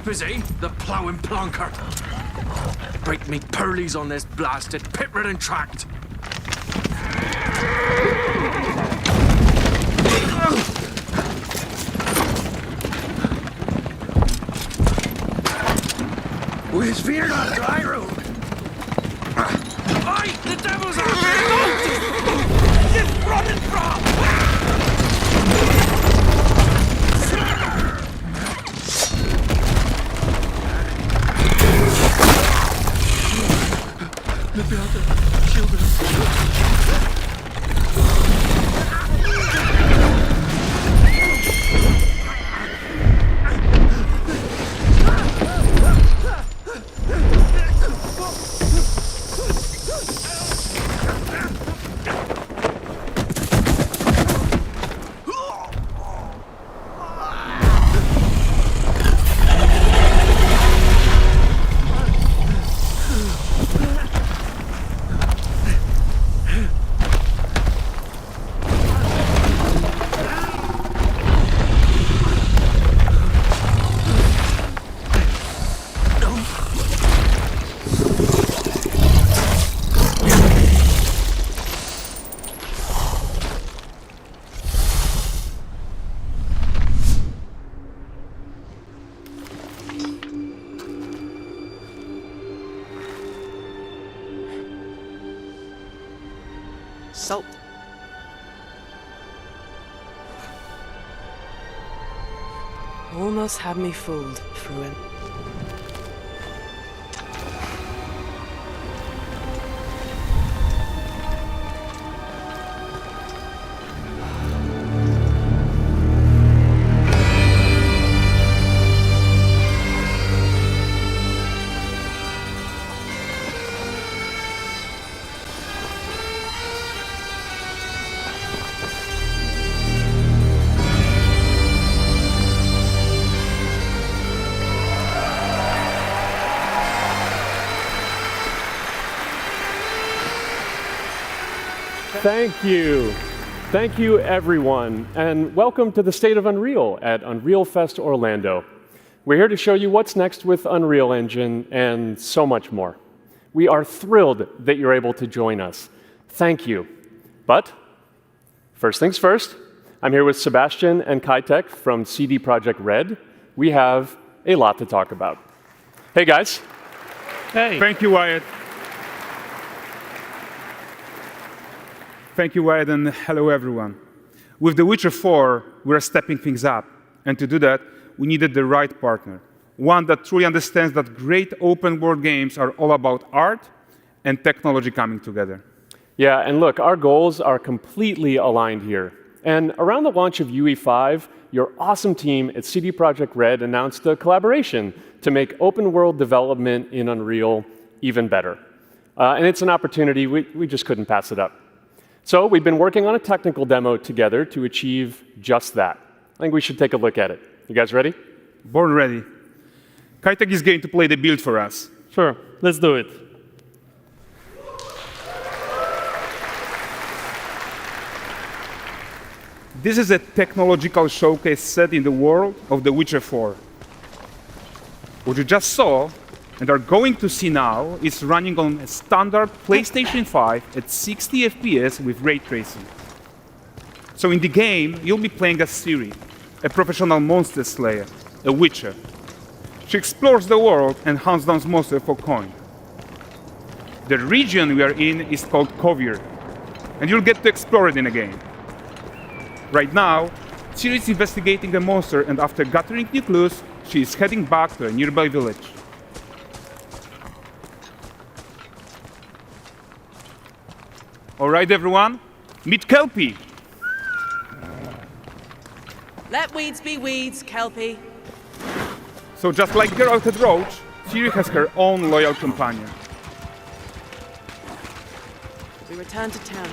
Sleep is he, the ploughing plonker. Break me pearlies on this blasted pit-ridden tract. Where's fear not dry road? Oi! The devil's out there! Just running from! Look out there! Shield him! Salt. Almost had me fooled, Fruin. Thank you. Thank you, everyone, and welcome to the State of Unreal at Unreal Fest Orlando. We're here to show you what's next with Unreal Engine and so much more. We are thrilled that you're able to join us. Thank you. But first things first, I'm here with Sebastian and Kitek from CD Projekt Red. We have a lot to talk about. Hey, guys. Hey. Thank you, Wyatt. Thank you, Wyatt, and hello, everyone. With The Witcher 4, we're stepping things up. And to do that, we needed the right partner, one that truly understands that great open-world games are all about art and technology coming together. Yeah, and look, our goals are completely aligned here. And around the launch of UE5, your awesome team at CD Projekt Red announced a collaboration to make open-world development in Unreal even better. And it's an opportunity, we just couldn't pass it up. So we've been working on a technical demo together to achieve just that. I think we should take a look at it. You guys ready? Born ready. Kitek is going to play the build for us. Sure, let's do it. This is a technological showcase set in the world of The Witcher 4. What you just saw and are going to see now is running on a standard PlayStation 5 at 60 FPS with ray tracing. So in the game, you'll be playing as Ciri, a professional monster slayer, a witcher. She explores the world and hunts down monsters for coin. The region we are in is called Kovir, and you'll get to explore it in a game. Right now, Ciri is investigating a monster, and after gathering new clues, she is heading back to a nearby village. All right, everyone, meet Kelpie. Let weeds be weeds, Kelpie. So just like Geralt had Roach, Ciri has her own loyal companion. We return to town.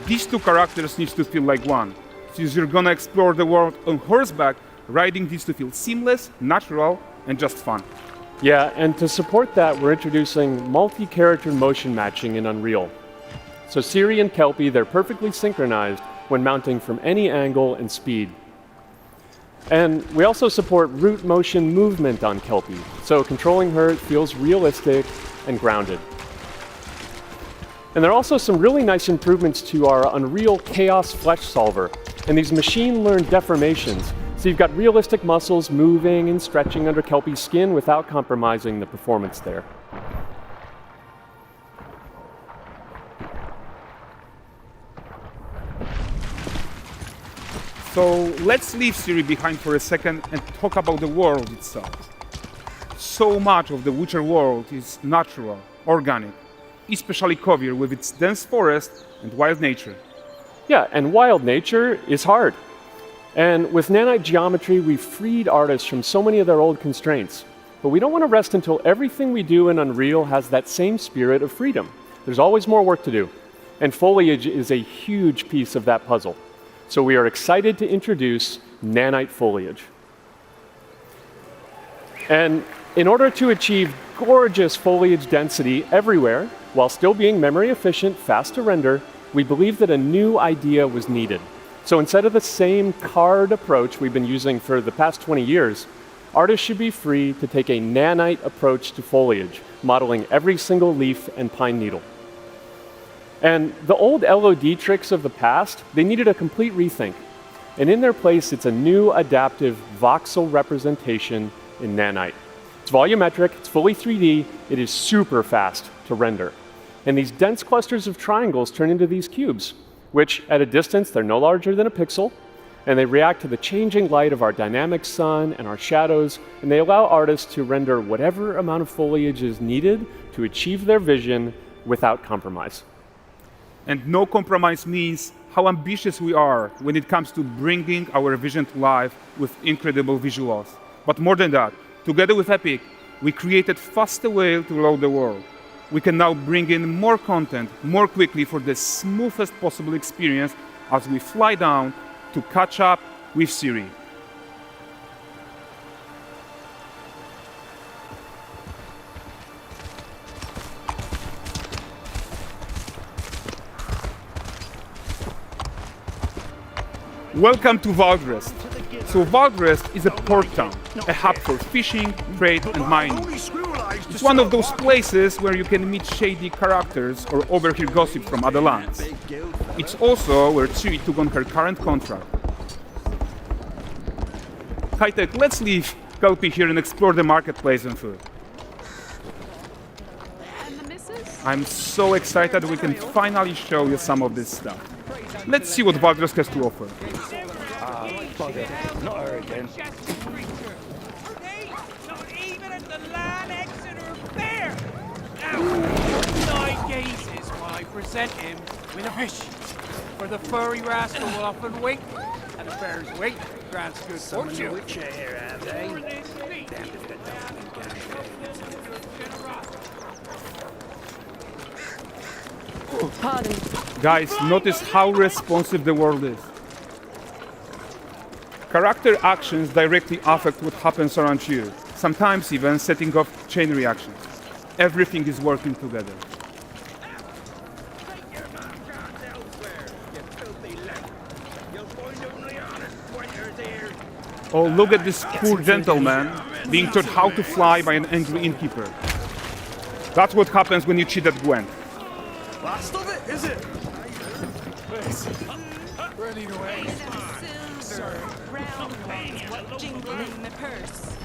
These two characters need to feel like one. Since you're gonna explore the world on horseback, riding needs to feel seamless, natural, and just fun. Yeah, and to support that, we're introducing multi-character motion matching in Unreal. So Ciri and Kelpie, they're perfectly synchronized when mounting from any angle and speed. And we also support root motion movement on Kelpie, so controlling her feels realistic and grounded. And there are also some really nice improvements to our Unreal Chaos Flesh Solver and these machine-learned deformations. So you've got realistic muscles moving and stretching under Kelpie's skin without compromising the performance there. So let's leave Siri behind for a second and talk about the world itself. So much of the Witcher world is natural, organic, especially Kovir with its dense forest and wild nature. Yeah, and wild nature is hard. And with nanite geometry, we've freed artists from so many of their old constraints. But we don't want to rest until everything we do in Unreal has that same spirit of freedom. There's always more work to do. And foliage is a huge piece of that puzzle. So we are excited to introduce nanite foliage. And in order to achieve gorgeous foliage density everywhere, while still being memory efficient, fast to render, we believe that a new idea was needed. So instead of the same card approach we've been using for the past 20 years, artists should be free to take a nanite approach to foliage, modeling every single leaf and pine needle. And the old LOD tricks of the past, they needed a complete rethink. And in their place, it's a new adaptive voxel representation in nanite. It's volumetric, it's fully 3D, it is super fast to render. And these dense clusters of triangles turn into these cubes, which at a distance, they're no larger than a pixel, and they react to the changing light of our dynamic sun and our shadows, and they allow artists to render whatever amount of foliage is needed to achieve their vision without compromise. And no compromise means how ambitious we are when it comes to bringing our vision to life with incredible visuals. But more than that, together with Epic, we created faster way to load the world. We can now bring in more content more quickly for the smoothest possible experience as we fly down to catch up with Siri. Welcome to Valdrest. So Valdrest is a port town, a hub for fishing, trade and mining. It's one of those places where you can meet shady characters or overhear gossip from other lands. It's also where Ciri took on her current contract. High-tech, let's leave Kelpie here and explore the marketplace and food. I'm so excited we can finally show you some of this stuff. Let's see what Valdrest has to offer. Not her again. Not even at the Land Exeter Fair! Now, 9 gazes while I present him with a fish. For the furry rascal will often wink, and the bear's weight grants good fortune. Pardon. Guys, notice how responsive the world is. Character actions directly affect what happens around you, sometimes even setting off chain reactions. Everything is working together. Oh, look at this poor gentleman being taught how to fly by an angry innkeeper. That's what happens when you cheat at Gwent. Last of it, is it? Ready to wait. Jingling the purse.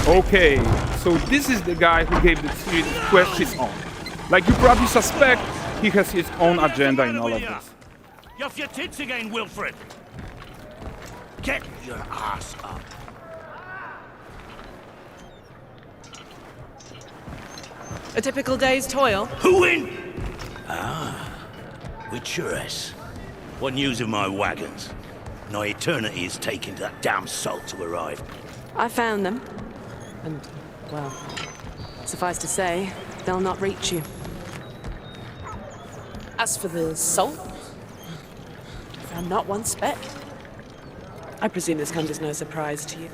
Okay, so this is the guy who gave the Siri the quest his own. Like you probably suspect, he has his own agenda in all of this. You're off your tits again, Wilfred. Get your ass up. A typical day's toil. Who in? Witcheress. What news of my wagons? No eternity is taking that damn salt to arrive. I found them. And, well, suffice to say, they'll not reach you. As for the salt, I found not one speck. I presume this comes as no surprise to you.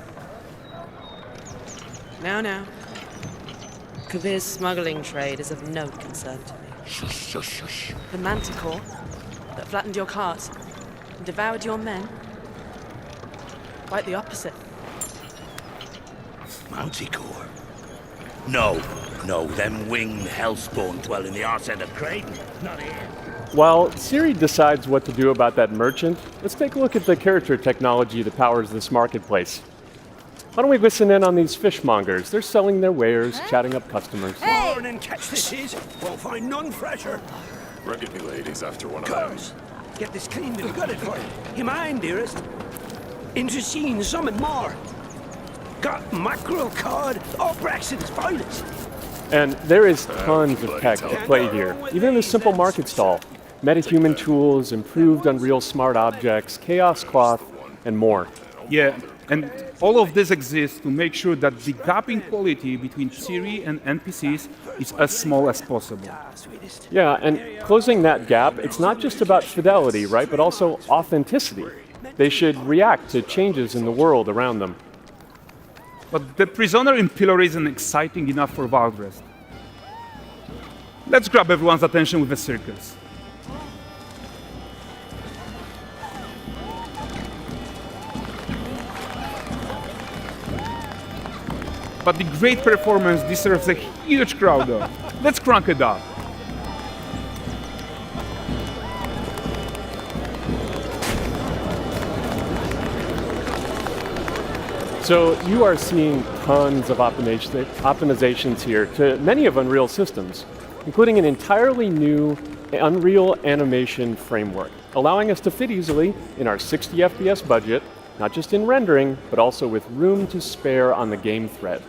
Now. Kovir's smuggling trade is of no concern to me. Shush, shush, shush. The Manticore, that flattened your cars and devoured your men. Quite the opposite. Manticore? No, them winged hellspawn dwell in the arse end of Creighton, not here. While Siri decides what to do about that merchant, let's take a look at the character technology that powers this marketplace. Why don't we listen in on these fishmongers? They're selling their wares, chatting up customers. Morning, catch this is. Won't find none fresher. Rugged me ladies after one of them. Cuz, get this cleaned and gutted for you. You mind, dearest? Into seeing something more. Got mackerel, cod, all Braxton's finest. And there is tons of tech at play here, even in this simple market stall. Metahuman tools, improved Unreal smart objects, chaos cloth, and more. Yeah, and all of this exists to make sure that the gap in quality between Siri and NPCs is as small as possible. Yeah, and closing that gap, it's not just about fidelity, right, but also authenticity. They should react to changes in the world around them. But the prisoner in pillory isn't exciting enough for Valdrest. Let's grab everyone's attention with a circus. But the great performance deserves a huge crowd though. Let's crank it up. So you are seeing tons of optimizations here to many of Unreal's systems, including an entirely new Unreal animation framework, allowing us to fit easily in our 60 FPS budget, not just in rendering, but also with room to spare on the game thread.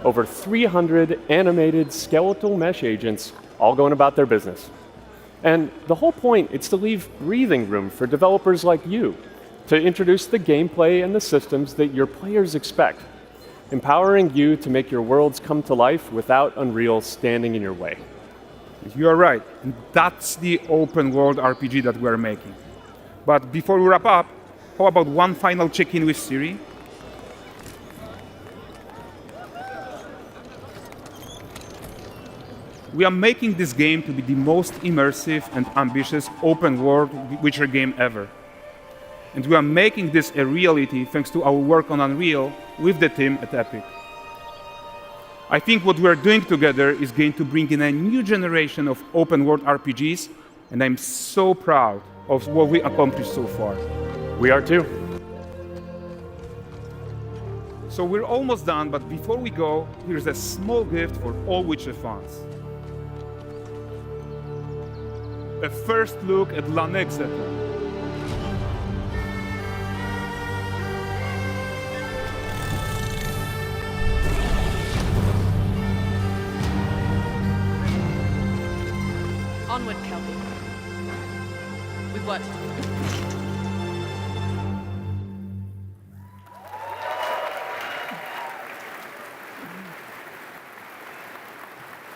Over 300 animated skeletal mesh agents all going about their business. And the whole point is to leave breathing room for developers like you to introduce the gameplay and the systems that your players expect, empowering you to make your worlds come to life without Unreal standing in your way. You are right, and that's the open world RPG that we're making. But before we wrap up, how about one final check-in with Siri? We are making this game to be the most immersive and ambitious open world Witcher game ever. And we are making this a reality thanks to our work on Unreal with the team at Epic. I think what we are doing together is going to bring in a new generation of open world RPGs, and I'm so proud of what we accomplished so far. We are too. So we're almost done, but before we go, here's a small gift for all Witcher fans. A first look at Lanexeter. Onward, Kelby. We've worked.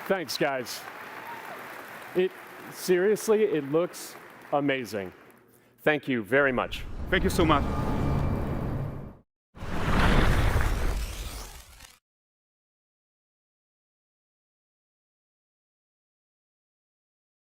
Thanks, guys. Seriously, it looks amazing. Thank you very much. Thank you so much.